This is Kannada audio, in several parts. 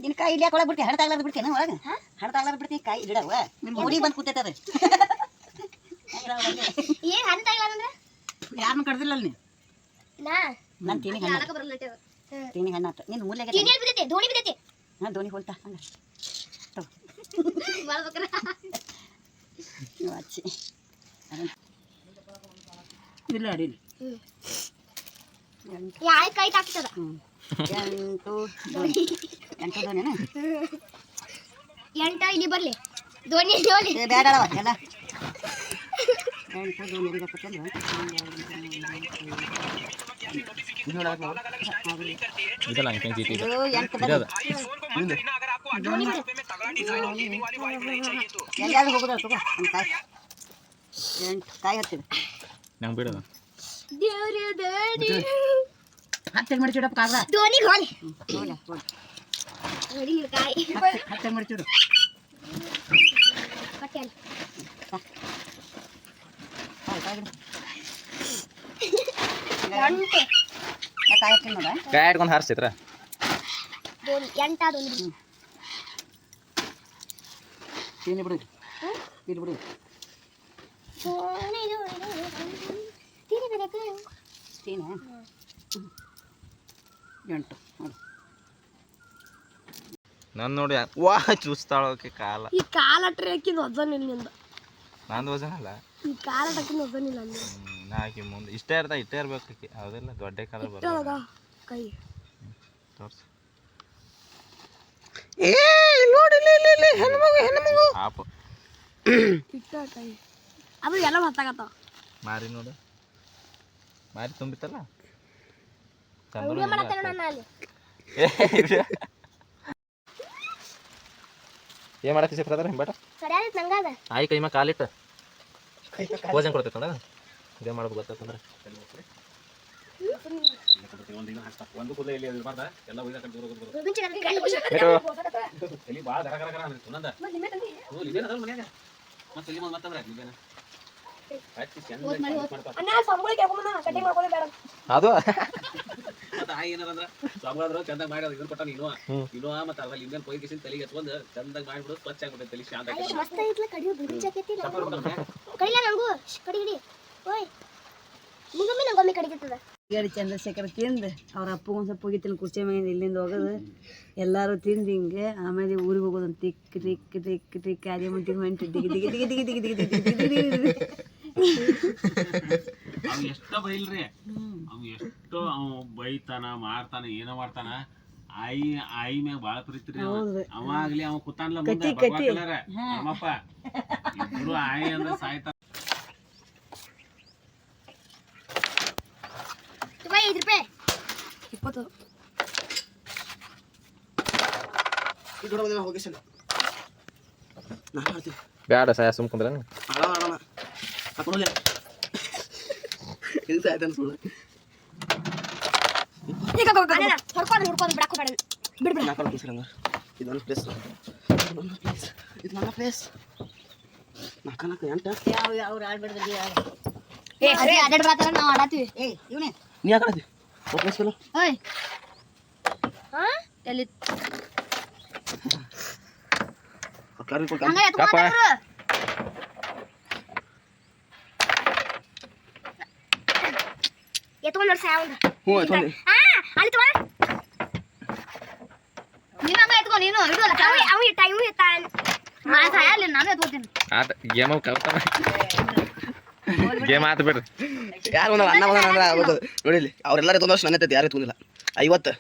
ನಿನ್ನ ಕಾಯಿ ಇಲ್ಲಿ ಯಾಕೆ ಒಳಗೆ ಬಿಡ್ತೀನಿ ಹಣ್ಣು ತಾಗ್ಲಾರ್ದು ಬಿಡ್ತೀನಿ ಒಳಗೆ ಹಣ್ಣು ತಾಗ್ಲಾರ್ದು ಬಿಡ್ತೀನಿ ಕಾಯಿ ಗಿಡವ ನಿಮ್ಮ ಹುಡಿ ಬಂದು ಕೂತೈತೆ ಅದು ಏನು ಹಣ್ಣು ತಾಗ್ಲಾರ್ದಂದ್ರೆ ಯಾರನ್ನು ಕಡ್ದಿಲ್ಲ ನೀ ನಾನು ತಿನಿ ಹಣ್ಣು ತಿನಿ ಹಣ್ಣು ಆತ ನಿನ್ನ ಮೂಲೆಗೆ ಧೋಣಿ ಬಿದ್ದೈತಿ ಹಾಂ ಧೋನಿ ಹೋಗ್ತಾ ಹಂಗೆ ಹಚ್ಚಿ ಇಲ್ಲ ಅಡಿಲಿ ಯಾವ ಕಾಯಿ ತಾಕ್ತದ 8 ಧೋನಿ 8 ಧೋನಿನಾ 8 ಇಲ್ಲಿ ಬರ್ಲಿ ಧೋನಿ ಧೋನಿ ಬೇಡವ ಎಲ್ಲ 8 ಧೋನಿ ಇರಬೇಕಂದ್ರೆ ಇದಲ್ಲ ಅಂಕಿ ಜೀತಿ ಇದು 8 ಇದದ ಎಲ್ಲಾದ್ರೂ ಹೋಗೋದು ತಗೋ ಒಂದು ಕಾಯಿ 8 ಕಾಯಿ ಹತ್ತಿದೆ ನಂಗೆ ಬಿಡೋದು ದೇವ್ರ ಧೋನಿ ಹತ್ತೆ ಮಡಿಚಿಡಪ್ಪ ಕಾಗ್ದ ಧೋನಿ ಗೋಲ್ ಹೋಗ್ಲ ಧೋನಿ ಕಾಯಿ ಹತ್ತೆ ಮಡಿಚಿಡು ಕಟ್ಟೆಲ್ಲ ಕಾಯಿ ಹತ್ತಿ ನೋಡ ಕಾಯಿ ಇಟ್ಕೊಂಡು ಹಾರಿಸಿತ್ರ ಧೋನಿ 8 ಧೋನಿ ತಿನ್ನಿ ಬಿಡು ತಿನ್ನಿ ಬಿಡು ಧೋನಿ ತಿನಿ ಬಿಡಕ್ಕೆ ತಿನ್ನ 8 ನೋಡು ನಾನು ನೋಡಿ ವಾ ಚೂಸ್ತಾಳೋಕೆ ಕಾಲ ಈ ಕಾಲಟ್ರೆ ಹಾಕಿದ್ ವಜನಿಲ್ಲ ನಂದು ವಜನ ಅಲ್ಲ ಈ ಕಾಲಟಕ್ಕಿನ ವಜನಿಲ್ಲ ಅಲ್ಲಿ ನಾ ಆಕಿ ಮುಂದೆ ಇಷ್ಟೇ ಇರಬೇಕು ಆಕಿ ಹೌದಿಲ್ಲ ದೊಡ್ಡ ಕಾಲ ಇಟ್ಟವಾಗ ಕೈ ತೋರ್ಸು ಏ ನೋಡಿ ಇಲ್ಲಿ ಹೆಣ್ಮಗು ಆಪು ಇಟ್ಟ ಕೈ ಅದು ಎಲ್ಲ ಹೊತ್ತಾಗತ್ತಾವ ಮಾರಿ ನೋಡು ಮಾರಿ ತುಂಬಿತ್ತಲ್ಲ ವಿಡಿಯೋ ಮಾಡತ್ತೇನೆ ನಾನು ಅಲ್ಲಿ ಏನು ಮಾಡತ್ತಿ ಸಿಕ್ಕಿದ್ರೆ ಹಿಂಬಾಟ ಸರಿಯಾದ ನಂಗಾದ ಆಯಿ ಕೈ ಮ್ಯಾಗ ಕಾಲಿಟ್ಟು ಭೋಜನ ಕೊಡ್ತೈತಂದ ಇದೇ ಮಾಡೋದು ಗೊತ್ತಾಯ್ತಂದ್ರೆ ಅದು ಚಂದ ಮಾಡಿ ಇದ್ರ ಕೊಟ್ಟ ನೀನು ಮತ್ತೆ ಅದ್ರಲ್ಲಿ ಇಂಡಿಯನ್ ಪೊಯ್ಕಿಸಿನ ತಲೆಗೆ ಎತ್ಕೊಂಡು ಚಂದಾಗ ಮಾಡಿಬಿಡು ಸ್ವಚ್ಛ ಆಗ್ಬಿಟ್ಟೆ ತಲೆ ಶಾಂತ ಮಸ್ತ್ ಐತ್ಲ ಕಡಿಯೋ ಬಿಡಿ ಜಾಕೆತಿ ಕಡಿಲ ನಂಗು ಕಡಿ ಹಿಡಿ ಓಯ್ ನಿಗಮ್ಮಿ ನಂಗೊಮ್ಮೆ ಕಡಿತದ ಗಡಿ ಚಂದ್ರಶೇಖರ್ ತಿಂದು ಅವ್ರ ಅಪ್ಪ ಒಂದು ಸ್ವಲ್ಪ ಹೋಗಿತ್ತಿನ ಕುರ್ಚಿ ಮೇಲೆ ಇಲ್ಲಿಂದ ಹೋಗೋದು ಎಲ್ಲರೂ ತಿಂದು ಹಿಂಗೆ ಆಮೇಲೆ ಊರಿಗೆ ಹೋಗೋದು ತಿಕ್ ಟಿಕ್ ಟಿಕ್ ಟಿಕ್ ಅದೇ ಮುಂಟಿಗೆ ಹೊಂಟು ದಿಗಿ ದಿಗಿ ದಿಗಿ ದಿಗಿ ದಿಗಿ ದಿಗಿ ದಿಗಿ ದಿಗಿ ಅವ್ ಎಷ್ಟ ಬೈಲ್ರಿ ಅವ್ ಎಷ್ಟೋ ಅವ್ ಬೈತಾನ ಮಾಡ್ತಾನ ಏನೋ ಮಾಡ್ತಾನ ಆಯಿ ಮ್ಯಾಗ ಬಾಳ ಪ್ರೀತಿ ಅವ ಆಗ್ಲಿ ಅವ ಕುತ್ತಾನ್ಲ ಮುಂದೆ ನಮ್ಮಪ್ಪ ಇಬ್ರು ಆಯಿ ಅಂದ್ರೆ ಸಾಯ್ತಾನ 5 ರೂಪಾಯಿ 20 ಇದು ಹೋಗಿ ಸರ್ ನಾ ಮಾಡ್ತೀನಿ ಬ್ಯಾಡ ಸಾಯ ಸುಮ್ಕೊಂಡ್ರೆ ಅಳೋಣ ಹಾಕೊಳ್ಳೋಲ್ಲ ಇದು ಸಾಯ್ತಾನ ಸುಳ್ಳು ಈಗ ಹೊಡ್ಕೊಂಡು ಬಿಡಕ್ಕೆ ಬೇಡ ಬಿಡ್ಬಿಡ ನಾ ಕೊಡ್ತೀನಿ ಸರ್ ಹಂಗಾರೆ ಇದೊಂದು ಪ್ಲೇಸ್ ಇದು ನನ್ನ ಪ್ಲೇಸ್ ನಾಲ್ಕು 8 ಯಾವ ಆಡ್ಬಿಡ್ರಿ ಏ ಅರೆ ಅದರ ಮಾತ್ರ ನಾವು ಆಡಾತೀವಿ ಏ ಇವನೇ ನೀ ಯಾಕೆ ಆಡ್ತಿ ಪ್ಲೇಸ್ ಫೆಲೋ ಓಯ್ ಹಾ ಎಲ್ಲಿ ಕ್ಲಾರಿ ಕೊಡ್ತಾ ಹಂಗ ಎತ್ಕೊಂಡ್ರು ಎತ್ಕೊಂಡು ನೋಡಿ ಸಾವಂದ ಹ್ಞೂ ಎತ್ಕೊಂಡಿ ಹಾ ಅಲ್ಲಿ ತಗೊಂಡ ನೀನು ಹಂಗ ಎತ್ಕೊಂಡು ನೀನು ಇಡಲ್ಲ ಅವ ಟೈಮ್ ಎತ್ತಾನ ನಾ ಸಾಯಲ್ಲ ನಾನು ಎತ್ಕೋತೀನಿ ಆತ ಗೇಮ್ ಕಲ್ತಾನ ಗೇಮ್ ಆತ ಬಿಡ್ರಿ ಯಾರು ಒಂದು ಅನ್ನ ಬಂದ ಅಂದ್ರೆ ಆಗೋದು ನೋಡಿಲಿ ಅವರೆಲ್ಲರೂ ಎತ್ಕೊಂಡಷ್ಟು ನನ್ನ ಎತ್ತೈತೆ ಯಾರು ಎತ್ಕೊಂಡಿಲ್ಲ 50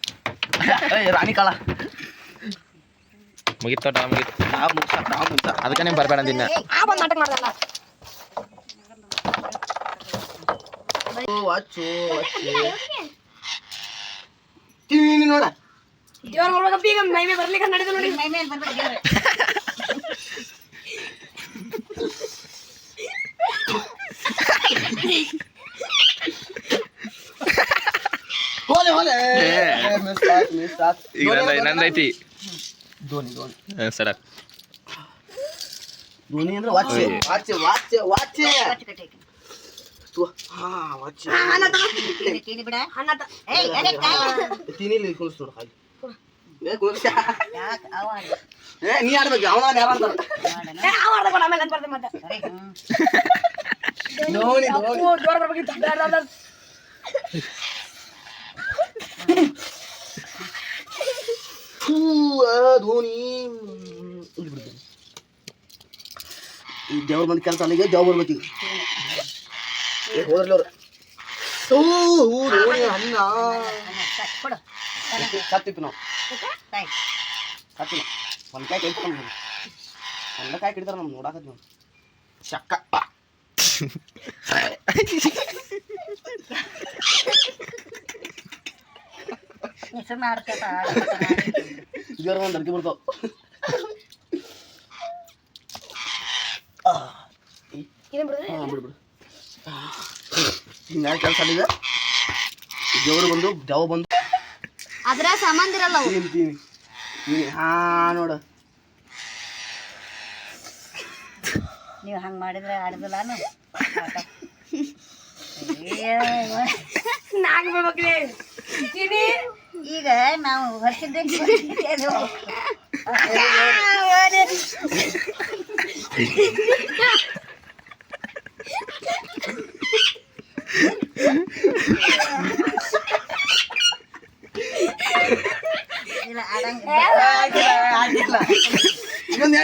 ರಾಣಿ ಕಾಳ ಮುಗಿತ ಮುಗಿತು ಮುಗಿಸ ಅದಕ್ಕೆ ನೀವು ಬರಬೇಡ ಅಂದಿನ ಆ ಬಂದು ನಾಟಕ ಮಾಡ್ದಲ್ಲ ವಾಚು ಟಿವಿ ನೋಡ ದೇವರ ನೋಡಕ ಬೀಗ ಮೈ ಮೇಲೆ ಬರ್ಲಿಕ್ಕೆ ನಡೆದು ನೋಡಿ ಮೈ ಮೇಲೆ ಬರ್ಬೇಡ ಹೋಲೆ ಹೋಲೆ ಮಿಸ್ ಈಗ ನಂದೈತಿ ಧೋನಿ ಸಡ ಧೋನಿ ಅಂದ್ರೆ ವಾಚ್ ಹಾ ವಾಚ್ ತಿನ್ನಿ ಬಿಡ ಏಯ್ ಎಲೆ ಕಾಯಿ ತಿನ್ನಿಲಿ ಕುಣಿಸ್ ನೋಡು ಹಾಗೆ ಏ ಕುಂದ್ರಸ ಯಾಕೆ ಅವ ಏ ನೀ ಆಡ್ಬೇಕು ಅವನ ಯಾರು ಅಂತಾರ ಅವ ಆಡ್ಬೇಕು ಆಮೇಲೆ ಅಂತ ಬರ್ತೀನಿ ಮತ್ತೆ ಧೋನಿ ಜೋರ ಬರ್ಬೇಕಿತ್ತು ಧೋನಿ ಈ ದೇವ್ರ ಬಂದ ಕೆಲಸ ಅಲ್ಲಿಗೆ ದೇವ್ ಬರ್ಬೇಕು ಈಗ ಹೋದ್ರಲ್ಲ ಅವ್ರು ಧೋನಿ ಅನ್ನ ಕೊಡು ಸತ್ತಿತ್ತು ನಾವು ಸತ್ತಿನ ಒಂದು ಕಾಯಿ ಕೈತ್ಕೊಂಡು ಒಂದು ಕಾಯಿ ಕಿಡ್ತಾರ ನಮ್ಗೆ ನೋಡಾಕತ್ತೀವಿ ಶಕ್ಕ ಹೆಸರು ಮಾಡ್ತೇತ ಇದ್ರ ಒಂದು ಅರ್ಕಿ ಬರ್ತಾವ ಬಿಡು ಹಿಂಗಾಗಿ ಕೆಲಸ ಅಲ್ಲಿದೆ ದೇವ್ರು ಬಂದು ದೇವ ಬಂದು ಅದ್ರ ಸಂಬಂಧ ಇರಲ್ಲ ಅವು. ತಿಂತೀನಿ ಹಾ ನೋಡು ನೀವು ಹಂಗೆ ಮಾಡಿದ್ರೆ ಆಡಿದಿಲ್ಲ ಈಗ ನಾವು ವರ್ಷದ ಇಲ್ಲ ಆಗಿಲ್ಲ ಇನ್ನೊಂದು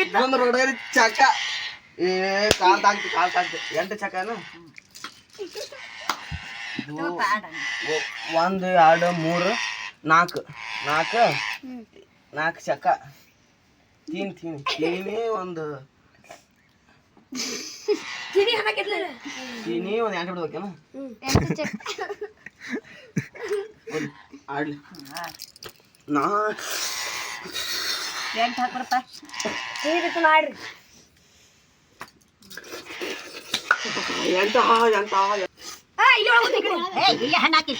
ಇನ್ನೊಂದು ರೋಡ್ ಚಕ್ಕ ಏ ಕಾಲ್ ತಾಗ್ತಿ 8 ಚಕ್ಕನ 1 2 3 4 ಚಕ್ಕ ತೀನಿ ಒಂದು ತೀನಿ ಒಂದು 8 ಬಿಡ್ಬೇಕೇನ ಆಡ್ಲಿ ನಾ 8 ಹಾಕ್ಬರಪ್ಪ ಸೀರಿತು ಮಾಡ್ರಿ. ಎಂಟ ಇಲ್ಲಿ ಹೋಗುತ್ತೆ ಈ ಕಡೆ. ಇಲ್ಲಿ ಹಣ್ಣು ಹಾಕಿ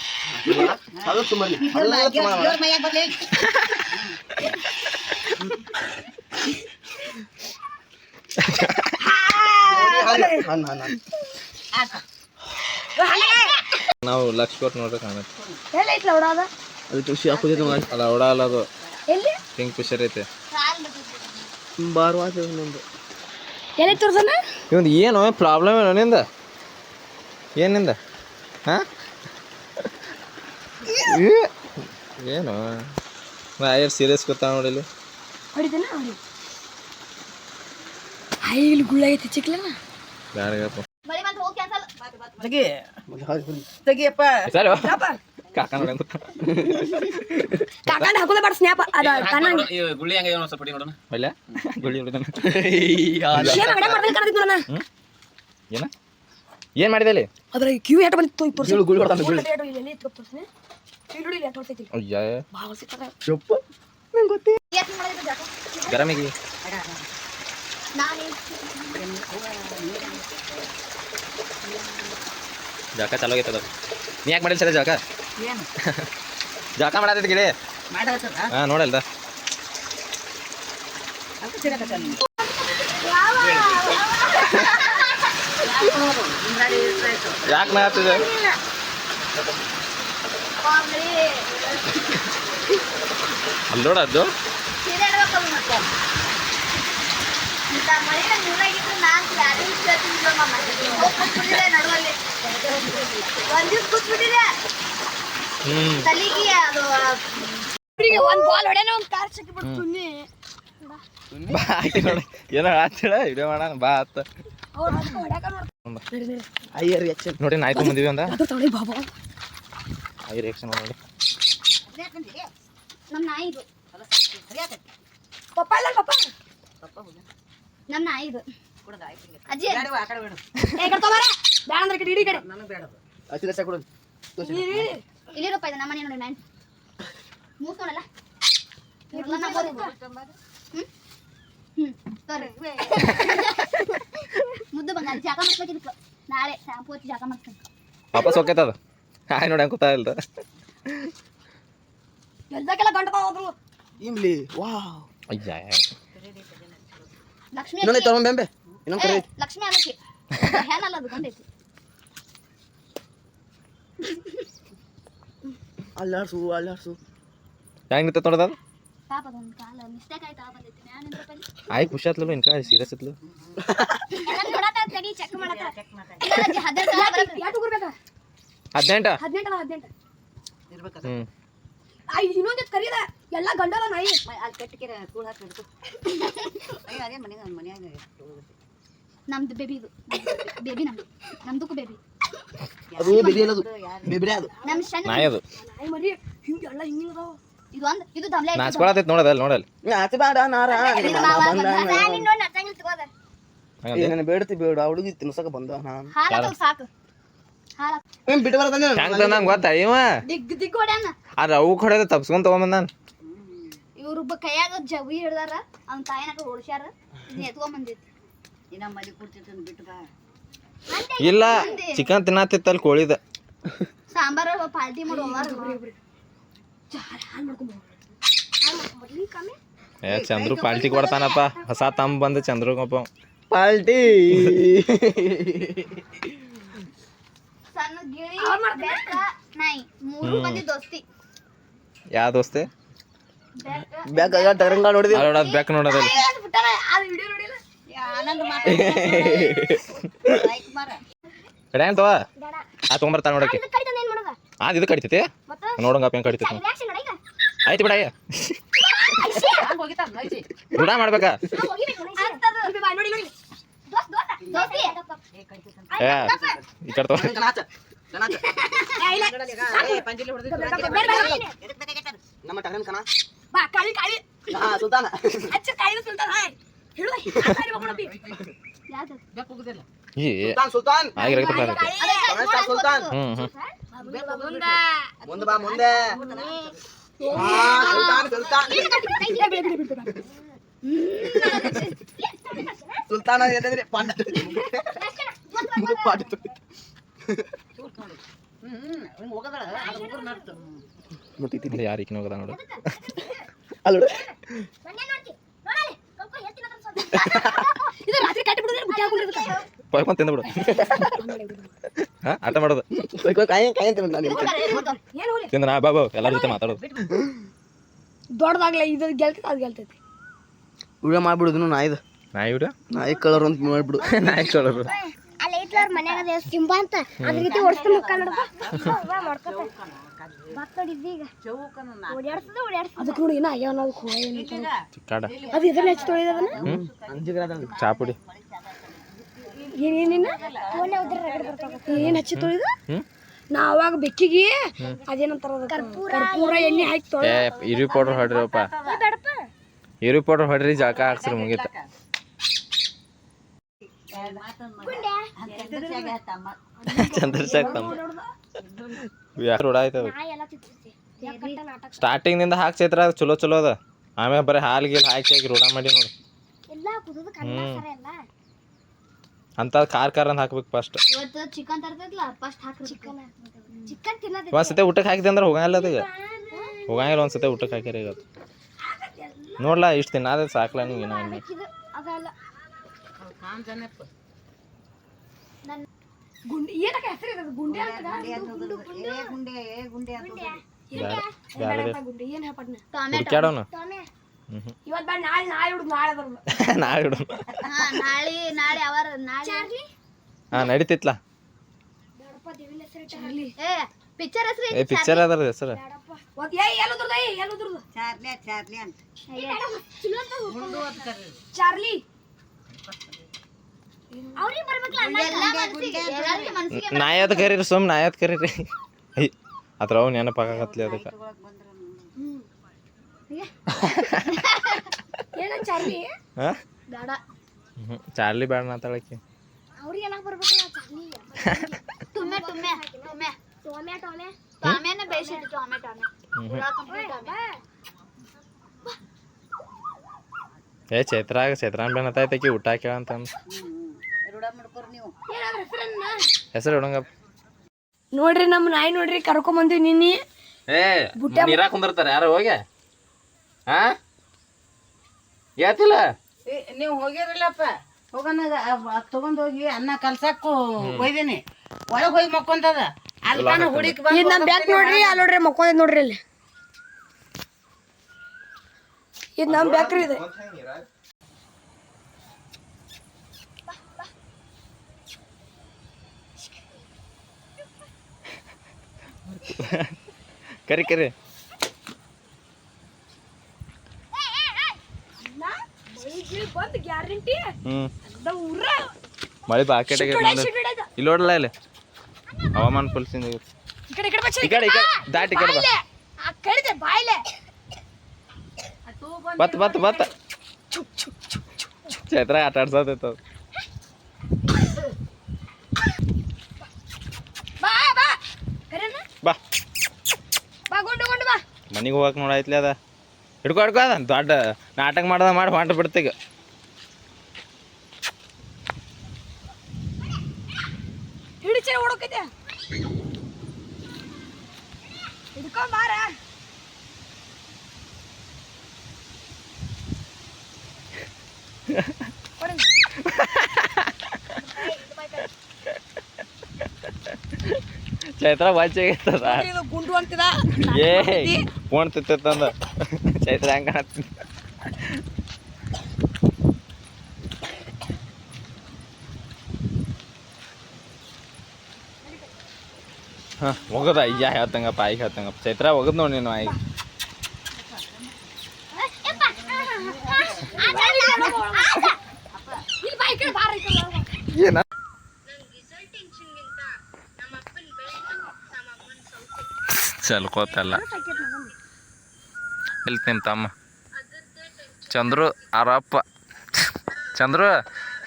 ಅದು ಸುಮ್ಮನೆ ದೇವ್ರ ಮೈಯಾಗ ಬರ್ಲಿ ನಾವು ಲಕ್ಷ ಕೊಟ್ಟು ನೋಡ್ರಿ ಕಾಣತ್ತೆ ಎಲ್ಲ ಐತ್ಲ ಹೊಡೋದ ಅದು ಖುಷಿ ಹಾಕೋದಿತ್ತು ಅಲ್ಲ ಉಡ ಅಲ್ಲ ಅದು ಎಲ್ಲಿ ಕಿಂಗ್ ಫಿಶರ್ ಐತೆ ಬಾರ್ವಾದ ಇನ್ನೊಂದು ಎಲ್ಲಿ ತೋರ್ಸನ ಇವಂದು ಏನು ಪ್ರಾಬ್ಲಮ್ ಏನೋ ನಿಂದ ಏನಿಂದ ಹಾಂ ಏನು ಆಯರ್ ಸೀರಿಯಸ್ ಗೊತ್ತಾ ನೋಡಿಲ್ಲಿ ಹೊಡಿತೇನ ಹೊಡಿ ಇಲ್ಲಿ ಗುಳ್ಳಾಗೈತಿ ಚಿಕ್ಲನ ಬ್ಯಾಡಗಪ್ಪ ಮಳಿ ಬಂತ ಹೋಗಿ ಕ್ಯಾನ್ಸಲ್ ತೆಗಿಯಪ್ಪ ಸರಿ ಕಾಕ ನೋಡ ಕಾಕಂಡ ಹಾಕೋದ ಬಾಡ ಸ್ನ್ಯಾಪ್ ಅದ ಕಣ್ಣ ಗುಳ್ಳಿ ಹಂಗೆ ಏನೋ ಸ್ವಲ್ಪ ನೋಡೋಣ ಒಳ್ಳೆ ಗುಳಿ ಹೊಡಿತಾನ ಶೇಮ ಗಡ ಮಾಡ್ಬೇಕು ಕಾಣತಿತ್ತು ನನ್ನ ಏನ ಏನು ಮಾಡಿದೆ ಅಲ್ಲಿ ಅದ್ರ ಕ್ಯೂ ಏಟ ಬಂದಿತ್ತು ತೋರ್ಸಿ ಗುಳಿ ಕೊಡ್ತಾನೆ ಗುಳಿ ಇಲ್ಲಿ ಎತ್ತು ತೋರ್ಸಿ ಇಲ್ಲಿ ಇಲ್ಲಿ ತೋರ್ಸೈತಿ ಅಯ್ಯ ಭಾಳ ಸಿಕ್ಕದ ಚುಪ್ಪ ನಂಗೆ ಗೊತ್ತೇ ಎಷ್ಟು ಮಾಡಿದ್ರೆ ಜಾಕ ಗರಮಿಗೆ ನಾನು ಜಾಕ ಚಾಲೋ ಆಗೈತದ ನೀ ಯಾಕೆ ಮಾಡಿಲ್ಲ ಸರಿ ಜಾಕ ಏನು ಜಾಕ ಮಾಡತ್ತೈತಿ ಗಿಡಿ ಮಾಡಕತ್ತದ ಹಾಂ ನೋಡಲ್ದ ಅದು ಸಿಗಕತ್ತ ಯಾಕೆ ಮಾಡತ್ತಿದೆ ಅಲ್ಲಿ ನೋಡ ಅದು ಸೀರೆ ಇಡ್ಬೇಕಲ್ಲ ಮತ್ತೆ ಇಂಥ ಮಳಿನ ನೀರಾಗಿದ್ರೆ ನಾನು ಯಾರು ಇಷ್ಟೊತ್ತಿಗೆ ಕೂತ್ಬಿಟ್ಟಿದೆ ನಡುವಲ್ಲಿ ಒಂದ್ ದಿವ್ಸ ಕೂತ್ಬಿಟ್ಟಿದೆ ತಲೆಗೆ ಅದು ಒಂದ್ ಬಾಲ್ ಹೊಡೆನ ಒಂದ್ ಕಾರ್ ಚಕ್ಕಿ ಬಿಡ್ತು ಬಾ ಆಯ್ತು ನೋಡಿ ಏನೋ ಆತಿಳ ವಿಡಿಯೋ ಮಾಡೋಣ ಬಾ ಆತ ಅಯ್ಯರ್ ಎಚ್ಚ ನೋಡಿ ನಾಯಿ ತೊಗೊಂಬಂದಿವಿ ಅಂದ ತಗೊಳ್ಳಿ ಬಾಬಾ ಐ ರಿಯಾಕ್ಷನ್ ನೋಡಿ ನಮ್ಮ ನಾಯಿ ಇದು ಪಪ್ಪ ಇಲ್ಲ ಪಪ್ಪ ನಮ್ಮ ನಾಯಿ ಇದು ಅಜ್ಜಿ ಆ ಕಡೆ ಬಿಡು ಏ ಕಡೆ ತಗೋರ ಬೇಡ ಅಂದ್ರೆ ಕಡೆ ಇಡಿ ಕಡೆ ನನಗೆ ಬೇಡ ಹಸಿರ ಚಾ ಕೊಡು ಇಲ್ಲಿರಪ್ಪ ಇದು ನಮ್ಮ ಮನೆ ನೋಡಿ ನಾನು ಮೂಸ್ ನೋಡಲ್ಲ ಮುದ್ದು ಬಂಗಾರ ಜಾಕ ಮಾಡ್ಬೇಕಿತ್ತು ನಾಳೆ ಶಾಂಪೂ ಹಚ್ಚಿ ಜಾಕ ಮಾಡ್ತೀನಿ ವಾಪಸ್ ಹೋಗ್ತದ ಹಾಯ್ ನೋಡಿ ಹಂಗೆ ಗೊತ್ತಾಗಿಲ್ದ ಎಲ್ಲಕ್ಕೆಲ್ಲ ಗಂಟು ಹೋದ್ರು ಇಮ್ಲಿ ವಾವ್ ಅಯ್ಯ ಲಕ್ಷ್ಮಿ ಇನ್ನೊಂದು ತಗೊಂಬೆಂಬೆ ಇನ್ನೊಂದು ಕರೆ ಲಕ್ಷ್ಮಿ ಅನ್ನಕ್ಕೆ ಹೆಣ್ಣಲ್ಲ ಅದು ಗಂಡೈತಿ ಅಲ್ಲಾಡ್ಸು ಅಲ್ಲಾಡ್ಸು ಹೆಂಗೆ ನಿಂತ ನೋಡದ ಪಾಪ ಅದೊಂದು ಕಾಲ ಮಿಸ್ಟೇಕ್ ಆಯ್ತಾ ಬಂದೈತಿ ನಾನು ರೂಪಾಯಿ ಆಯ್ ಖುಷಿ ಆತ್ಲಲ್ಲ ಇನ್ಕ ಸೀರಿಯಸ್ ಆತ್ಲು ಎಲ್ಲ ನೋಡತ್ತ ತಡಿ ಚೆಕ್ ಮಾಡತ್ತ 18 ಇರ್ಬೇಕ ಹ್ಞೂ ಇನ್ನೊಂದು ಕರೀದ ಎಲ್ಲ ಗಂಡಲ ನಾಯಿ ಅಲ್ಲಿ ಕಟ್ಟಿಗೆ ಕೂಳ ಹಾಕಿ ಹಿಡ್ಕೊ ಅಯ್ಯೋ ಅದೇ ಮನ್ಯಾಗ ನಮ್ದು ಬೇಬಿ ಇದು ಬೇಬಿ ನಮ್ದಕ್ಕೂ ಬೇಬಿ ಅದು ಬೇಬಿ ಅಲ್ಲದು ಬೇಬಿರೇ ಅದು ನಮ್ಮ ಸಣ್ಣ ನಾಯಿ ಅದು ನಾಯಿ ಮರಿ ಹಿಂಗೆಲ್ಲ ಹಿಂಗಿದಾವ ಇದು ದಮ್ಲೆ ನಾಚ್ಕೊಳತೈತಿ ನೋಡೋದಲ್ಲ ನೋಡಲ್ಲಿ ಆಚೆ ಬೇಡ ನಾರ ನೋಡಿ ನಡ್ಸಂಗಿಲ್ಲ ತಗೋದ ನಾನು ಬೇಡತಿ ಬೇಡ ಹುಡುಗಿ ತಿನ್ಸಕ ಬಂದ ನಾನು ಹಾಲು ಸಾಕು ಹಾಲು ಏನ್ ಬಿಟ್ಟು ಬರತಾನೆ ಹೆಂಗೆ ತಂದಂಗೆ ಗೊತ್ತಾ ಇವ ದಿಗ್ ಹೊಡ್ಯಾನ ಆದ್ರೆ ಅವು ಹೊಡೆದ ತಪ್ಸ್ಕೊಂಡ್ ತೊಗೊಂಬಂದ ನಾನು ಇವ್ರೊಬ್ಬ ಕೈಯಾಗ ಜವಿ ಹಿಡ್ದಾರ ಅವ್ನ ತಾಯಿನಾಗ ಓಡಿಸ್ಯಾರ ಎತ್ಕೊಂಬಂದೈತಿ ಇನ್ನ ಮಲಿ ಕೂರ್ತಿರ್ತಾನೆ ಬಿಟ್ಟು ಬಾ ಇಲ್ಲ ಚಿಕನ್ ತಿನ್ನತ್ತಿತ್ತಲ್ಲಿ ಕೋಳಿದ ಸಾಂಬಾರ ಪಾಲ್ಟಿ ಮಾಡುವ ಏ ಚಂದ್ರು ಪಾಲ್ಟಿ ಕೊಡ್ತಾನಪ್ಪ ಹೊಸ ತಂಬ ಬಂದು ಚಂದ್ರಗೊಪ್ಪ ಪಾಲ್ಟಿ ಸಣ್ಣ ಗಿಳಿ ಬೆಕ್ಕ ನಾಯಿ ಮೂರು ಮಂದಿ ದೋಸ್ತಿ ಯಾವ ದೋಸ್ತೆ ಬೇಕಾಗ ಟರಂಗ ನೋಡಿದಿ ನೋಡೋದು ಬೆಕ್ಕ ನೋಡೋದಲ್ಲಿ ಬಿಟ್ಟಾರ ಅದು ವಿಡಿಯೋ ನೋಡಿಲ್ಲ ಆನಂದ್ ಕುಮಾರ ಕಡೆ ಅಂತವ ಆ ತೊಗೊಂಬರ್ತಾನ ನೋಡಕ್ಕೆ ಕಡಿತಾನೆ ಏನ್ ಮಾಡೋದ ಅದು ಇದು ಕಡಿತೈತಿ ನೋಡಂಗಪ್ಪ ಹೆಂಗೆ ಕಡಿತೈತಿ ರಿಯಾಕ್ಷನ್ ನೋಡ ಈಗ ಆಯ್ತು ಬಿಡ ಹೋಗಿತಾನ ನೋಯ್ಸಿ ರೂಢ ಮಾಡ್ಬೇಕಾ ನೋಡಿ ನೋಡಿ ದೋಸ್ತಿ ಏ ಈ ಕಡೆ ತಗೋ ಕನಾಚ ಕನಾಚ ಪಂಜಲಿ ಹೊಡೆದಿದ್ದು ನಮ್ಮ ಟಗರನ್ ಕನ ಬಾ ಕಾಳಿ ಕಾಳಿ ಹಾ ಸುಲ್ತಾನ ಅಚ್ಚ ಕಾಳಿ ಸುಲ್ತಾನ ಹೇಳು ಯಾವ್ದು ಬೆಕ್ಕ ಹೋಗುದಿಲ್ಲ ಈ ಸುಲ್ತಾನ್ ಸುಲ್ತಾನ್ ಆಗಿರತ್ತೆ ಸುಲ್ತಾನ್ ಮುಂದೆ ಬಾ ಮುಂದೆ ಹಾ ಸುಲ್ತಾನ್ ಸುಲ್ತಾನ್ ಸುಲ್ತಾನ ಏನಂದ್ರೆ ಪಾಂಡ ಪಾಂಡ ಹಿಂಗ್ ಹೋಗದಳ ಹುಡುಗರು ನಡ್ತು ಮುಟ್ಟಿತಿಲ್ಲ ಯಾರು ಈಕಿನ ಹೋಗದ ನೋಡು ಅಲ್ಲ ಇದು ರಾತ್ರಿ ಕಟ್ಟಿ ಬಿಡುದ್ರೆ ಬುಟ್ಟಿ ಹಾಕೊಂಡಿರ್ಬೇಕು ಪೈಕೊಂಡ್ ತಿಂದ್ಬಿಡು ಹಾ ಆಟ ಮಾಡೋದು ಕಾಯಿ ಕಾಯಿ ಅಂತ ನಾನು ಏನು ಹೋಲಿ ತಿಂದ ನಾ ಬಾಬು ಎಲ್ಲರ ಜೊತೆ ಮಾತಾಡೋದು ದೊಡ್ಡದಾಗ್ಲ ಇದು ಗೆಲ್ತೈತೆ ಅದು ಗೆಲ್ತೈತಿ ವಿಡಿಯೋ ಮಾಡ್ಬಿಡುದು ನಾಯಿದು ನಾಯಿ ಬಿಡ ನಾಯಿ ಕಲರ್ ಅಂತ ಮಾಡ್ಬಿಡು ನಾಯಿ ಕಳರು ಅಲ್ಲ ಐತ್ಲಾರ ಮನ್ಯಾಗ ಸಿಂಬ ಅಂತ ಅದ್ರ ರೀತಿ ಓಡಿಸ್ತಾ ಮುಕ್ಕ ನೋಡಪ್ಪ ಮಾಡ್ಕೊತ ಮತ್ತೋಡಿದ್ದಿ ಈಗ ಚೌಕನ ಓಡ್ಯಾಡ್ತದ ಅದಕ್ಕೆ ನೋಡಿ ಏನ ಅಯ್ಯೋ ನಾವು ಚಿಕ್ಕಾಡ ಅದು ಇದನ್ನ ಹೆಚ್ಚು ತೊಳಿದದನ್ನ ಅಂಜಿಗ್ರದ ಚಾಪುಡಿ ಏನೇನಿನ್ನ ಫೋನೆ ಉದ್ರ ರಗಡ ಬರ್ತಾವ ಏನ್ ಹಚ್ಚಿ ತೊಳಿದ ಹ್ಮ್ ನಾ ಅವಾಗ ಬೆಕ್ಕಿಗೆ ಅದೇನಂತಾರ ಕರ್ಪೂರ ಎಣ್ಣೆ ಹಾಕಿ ತೊಳೆ ಏ ಇರಿ ಪೌಡರ್ ಹೊಡ್ರಿಪ್ಪ ಬೇಡಪ್ಪ ಇರಿ ಪೌಡರ್ ಹೊಡ್ರಿ ಜಾಕ ಹಾಕ್ಸ್ರಿ ಮುಗೀತ ಚಂದ್ರಶೇಖರ್ ತಮ್ಮ ಯಾರು ರೂಢ ಆಯ್ತದ ನಾ ಎಲ್ಲ ತಿಂತಿರ್ತಿ ಯಾಕಂತ ನಾಟಕ ಸ್ಟಾರ್ಟಿಂಗ್ನಿಂದ ಹಾಕ್ಸೈತ್ರ ಅದು ಚಲೋ ಚಲೋ ಅದ ಆಮೇಲೆ ಬರೀ ಹಾಲು ಗೀಲ್ ಹಾಕಿ ಹಾಕಿ ರೂಢ ಮಾಡಿ ನೋಡಿ ಎಲ್ಲ ಕುದದ ಕಣ್ಣ ಸರ ಎಲ್ಲ ಅಂತ ಖಾರ ಖಾರ ಅಂತ ಹಾಕ್ಬೇಕು ಫಸ್ಟ್ ಇವತ್ತು ಚಿಕನ್ ತರ್ತೈತ್ಲ ಫಸ್ಟ್ ಹಾಕ್ರಿ ಚಿಕನ್ ತಿನ್ನೋದು ಒಂದ್ಸತಿ ಊಟಕ್ಕೆ ಹಾಕಿದೆ ಅಂದ್ರೆ ಹೋಗಂಗಿಲ್ಲ ಅದೀಗ ಹೋಗಂಗಿಲ್ಲ ಒಂದ್ಸತಿ ಊಟಕ್ಕೆ ಹಾಕಿರಿ ಈಗ ನೋಡ್ಲಾ ಇಷ್ಟು ತಿನ್ನಾದ ಸಾಕ್ಲ ನೀವು ಏನೋ ಅದಲ್ಲ ಕಾಂಜನಪ್ಪ ಗುಂಡಿ ಏನಕ್ಕೆ ಹೆಸರು ಇರೋದು ಗುಂಡಿ ಅಂತ ಗುಂಡೆ ಗುಂಡೆ ಅಂತ ಗುಂಡಿ ಏನ್ ಹೇಳ್ಪಡ್ನ ಹುಡ್ಕ್ಯಾಡೋನು ಇವತ್ತು ಬಾ ನಾಳೆ ಹುಡುಗ ನಾಳೆ ಬರೋದು ನಾಳೆ ಬಿಡು ನಾಳೆ ಅವರ ನಾಳೆ ಹಾಂ ನಡೀತಿತ್ಲ ಏ ಪಿಕ್ಚರ್ ಹೆಸರು ಏ ಪಿಕ್ಚರ್ ಅದ್ರ ಹೆಸರು ಚಾರ್ಲಿ ಚಾರ್ಲಿ ಅಂತ ಗುಂಡು ಅಂತ ಕರೀರಿ ಚಾರ್ಲಿ ಅವ್ರಿಗೆ ಬರ್ಬೇಕಲ್ಲ ಎಲ್ಲರಿಗೂ ಮನಸ್ಸಿಗೆ ನಾಯತ್ ಕರೀರಿ ಸುಮ್ ನಾಯತ್ ಕರೀರಿ ಅದ್ರ ಅವ್ ನೆನಪಾಗತ್ಲಿ ಅದಕ್ಕೆ ಏನ ಚಾರ್ಲಿ ಹಾಂ ಬೇಡ ಚಾರ್ಲಿ ಬೇಡ ಮಾತಾಡಕ್ಕೆ ಅವ್ರಿಗೆ ಏನಾಗ ಬರ್ಬೇಕಲ್ಲ ಚಾರ್ಲಿ ಟೊಮೆ ಟೊಮೆ ಟೊಮೆ ಟೊಮೆ ಟೊಮೆ ಟೊಮೆನ ಬೇಯಿಸಿಟ್ಟು ಟೊಮೆ ಟೊಮೆ ಪೂರಾ ಕಂಪ್ಲೀಟ್ ಟೊಮೆ ಏ ಚೈತ್ರಾನ್ ಬೆನತೈತಕಿ ಊಟ ಕೇಳಂತ ರೂಢ ಮಾಡ್ಕೋರಿ ನೀವು ಏನಾದ್ರ ಹೆಸರನ್ನ ಹೆಸರು ಇಡಂಗ ನೋಡ್ರಿ ನಮ್ಮ ನಾಯಿ ನೋಡ್ರಿ ಕರ್ಕೊಂಡ್ ಬಂದಿವಿ ನಿನ್ನೆ ಏ ನೀರಾಗ ಕುಂದಿರ್ತಾರೆ ಯಾರು ಹೋಗಿ ಹಾ ಯಾತಿಲ್ಲ ನೀವು ಹೋಗಿರಲ್ಲಪ್ಪ ಹೋಗೋಣ ತಗೊಂಡ್ ಹೋಗಿ ಅನ್ನ ಕಲ್ಸಾಕು ಒಯ್ದೀನಿ ಒಳಗೆ ಹೋಗಿ ಮಕ್ಕೊಂತದ ಇದು ನಮ್ಮ ಬ್ಯಾಕ್ ನೋಡ್ರಿ ಅಲ್ಲಿ ನೋಡ್ರಿ ಮಕ್ಕೊಂದ್ ನೋಡ್ರಿ ಅಲ್ಲಿ ಇದು ನಮ್ಮ ಬ್ಯಾಕ್ರಿ ಇದೆ ಕರಿ ಕರಿ ಬಂದು ಗ್ಯಾರಂಟಿ ಮಳೆ ಬಾಕೆಟ್ ಇಲ್ಲಿ ನೋಡಲ್ಲ ಇಲ್ಲಿ ಹವಾಮಾನ ಫುಲ್ ಚೇಂಜ್ ಆಗುತ್ತೆ ಈ ಕಡೆ ದಾಟ್ ಈ ಕಡೆ ಬಾ ಕಡಿದೆ ಬಾಯ್ಲೆ ಬತ್ತ ಚೈತ್ರ ಆಟ ಆಡ್ಸೋದೈತ ಬಾ ಬಾ ಕರೆನ ಬಾ ಬಾ ಗೊಂಡು ಬಾ ಮನೆಗೆ ಹೋಗಕ್ಕೆ ನೋಡಾಯ್ತಲಿ ಅದ ಹಿಡ್ಕೊ ಅದ ದೊಡ್ಡ ನಾಟಕ ಮಾಡಿ ಹೊಂಟ ಬಿಡ್ತೀಗ ಹಿಡಿಚೆ ಓಡೋಕೈತೆ ಹಿಡ್ಕೊಂಡ್ ಬಾರ ಚೈತ್ರ ವಾಚ್ಯಾಗೈತದ ಇದು ಗುಂಡು ಅಂತಿದ ಏ ಫೋನ್ ತಿತ್ತಂದ ಚೈತ್ರ ಹೆಂಗ ಕಾಣತ್ತಿ ಹಾಂ ಹೋಗದ ಅಯ್ಯ ಹೇಳ್ತಂಗಪ್ಪ ಆಯ್ಕೆ ಹೇಳ್ತಂಗಪ್ಪ ಚೈತ್ರ ಹೋಗದ್ ನೋಡಿ ನೀನು ಆಯ್ಕೆ ಏನ ಚಲ್ಕೋತಲ್ಲ ಇಲ್ಲಿ ನಿಮ್ಮ ತಮ್ಮ ಚಂದ್ರು ಆರಪ್ಪ ಚಂದ್ರು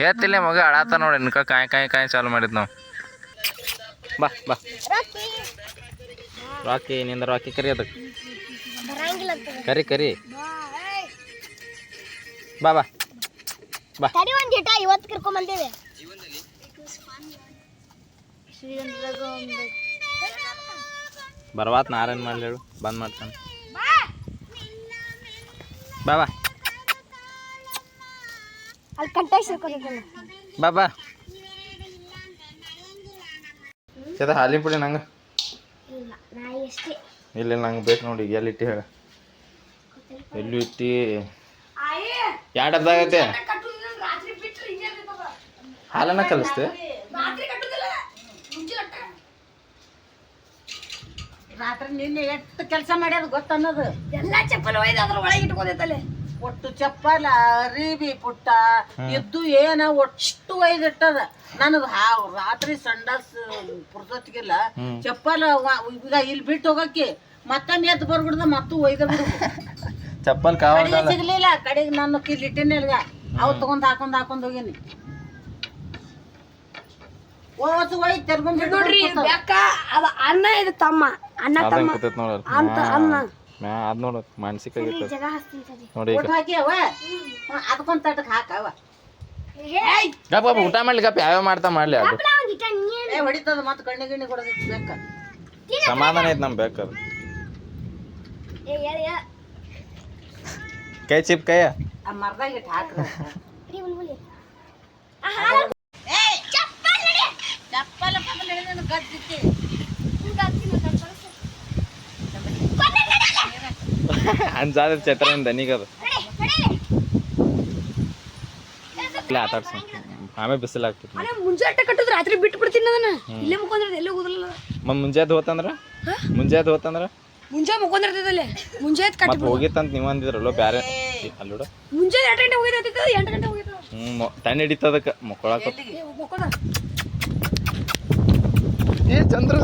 ಹೇಳ್ತಿಲ್ಲ ಮಗ ಅಳಾತ ನೋಡಿ ಇನ್ಕ ಕಾಯಿ ಚಾಲು ಮಾಡಿದ್ ನಾವು ಬಾ ರಾಕಿ ನಿಂದ ರಾಕಿ ಕರಿ ಅದಕ್ಕೆ ಕರಿ ಬಾ ತಡಿ ಒಂದ್ ಗಿಟ ಇವತ್ತು ಕರ್ಕೊಂಡ್ ಬಂದೇವೆ ಬರ್ವಾತ್ ನಾರೇನು ಮಾಡ್ಲಿ ಹೇಳು ಬಂದ್ ಮಾಡ್ತಾನೆ ಬಾ ಅಲ್ಲಿ ಕಂಟಾಗಿ ಸೇರ್ಕೊಂಡಿದ್ದಾನೆ ಬಾ ಚದ ಹಾಲಿನ ಪುಡಿ ನಂಗೆ ಇಲ್ಲ ನಂಗೆ ಬೇಕು ನೋಡಿ ಎಲ್ಲಿ ಇಟ್ಟು ಹೇಳ ಎಲ್ಲಿ ಇಟ್ಟು ಎರಡು ಡಬ್ಬದಾಗೈತೆ ಹಾಲನ್ನ ಕಲಿಸ್ತೆ ರಾತ್ರಿ ನಿನ್ನೆ ಎಷ್ಟು ಕೆಲಸ ಮಾಡ್ಯಾರ ಗೊತ್ತನ್ನೋದು ಎಲ್ಲಾ ಚಪ್ಪಲ್ ಒಯ್ದು ಅದ್ರ ಒಳಗೆ ಇಟ್ಕೊಂಡೈತಲ್ಲಿ ಒಟ್ಟು ಚಪ್ಪಲ ಅರಿಬಿ ಪುಟ್ಟ ಇದ್ದು ಏನ ಒಟ್ಟು ಒಯ್ದಿಟ್ಟದ ನನಗೆ ರಾತ್ರಿ ಸಂಡಾಸ್ ಪುರ್ಸೊತ್ತಿಗಿಲ್ಲ ಚಪ್ಪಲ ಈಗ ಇಲ್ಲಿ ಬಿಟ್ಟು ಹೋಗಕ್ಕೆ ಮತ್ತೊಮ್ಮೆ ಎದ್ದು ಬರ್ಬಿಡ್ದ ಮತ್ತು ಒಯ್ದ ಬಿಡು ಚಪ್ಪಲ್ ಸಿಗ್ಲಿಲ್ಲ ಕಡೆಗೆ ನಾನು ಕಿಲ್ಲಿಟ್ಟಿನಿಲ್ಗ ಅವ್ ತಗೊಂಡ್ ಹಾಕೊಂಡ್ ಹೋಗೀನಿ ಓಸು ಒಯ್ದು ತೆರ್ಗೊಂಡ್ ನೋಡ್ರಿ ಬೆಕ್ಕ ಅದ ಅಣ್ಣ ಇದು ತಮ್ಮ ಅಣ್ಣ ತಮ್ಮ ಅಂತ ಅಣ್ಣ ಅದ್ ನೋಡು ಮಾನಸಿಕ ಜಗ ಹಸ್ತೀನಿ ಸರಿ ನೋಡಿ ಈಗ ಹಾಕಿ ಅವ ಅದಕ್ಕೊಂದ್ ತಟಕ್ ಹಾಕವ ಗಪ್ಪ ಊಟ ಮಾಡ್ಲಿ ಗಪ್ಪ ಯಾವ್ಯಾವ ಮಾಡ್ಲಿ ಅದು ಹೊಡಿತದ ಮತ್ತೆ ಕಣ್ಣಿ ಗಿಣ್ಣಿ ಕೊಡೋದಕ್ಕೆ ಬೇಕ ಸಮಾಧಾನ ಐತೆ ನಮ್ ಬೇಕಾದ್ರೆ ಕೈ ಚಿಪ್ ಕೈಯ ಆ ಮರ್ದಾಗ ಇಟ್ಟು ಹಾಕ್ರ ಚಪ್ಪಲ ಗದ್ದಿತ್ತಿ ಅಂಜಾದ ಚೈತ್ರನ ದನಿಗದು ಇಲ್ಲ ಆಟಾಡ್ಸ ಆಮೇಲೆ ಬಿಸಿಲು ಆಗ್ತೈತಿ ಮುಂಜಾನೆ ಕಟ್ಟಿದ್ರೆ ರಾತ್ರಿ ಬಿಟ್ಟು ಬಿಡ್ತೀನಿ ಅದನ್ನ ಇಲ್ಲೇ ಮುಕ್ಕೊಂಡ್ರೆ ಎಲ್ಲೇ ಹೋಗಲ್ಲ ಮುಂಜಾನೆ ಹೋತಂದ್ರ ಮುಂಜಾನೆ ಮುಕ್ಕೊಂಡ್ರತೈತಲ್ಲೇ ಮುಂಜಾನೆ ಕಟ್ಟಿ ಮತ್ತೆ ಹೋಗಿತ್ತಂತ ನೀವು ಅಂದಿದ್ರಲ್ಲ ಬ್ಯಾರೆ ಅಲ್ಲೋಡ ಮುಂಜಾನೆ 8 ಗಂಟೆ ಹೋಗಿರ್ತೈತೆ 8 ಗಂಟೆ ಹೋಗಿರ್ತದೆ ತಣ್ಣಿ ಹಿಡಿತದಕ್ಕೆ ಮುಕ್ಕೊಳಕ ಮುಕ್ಕೋದ ಏ ಚಂದ್ರ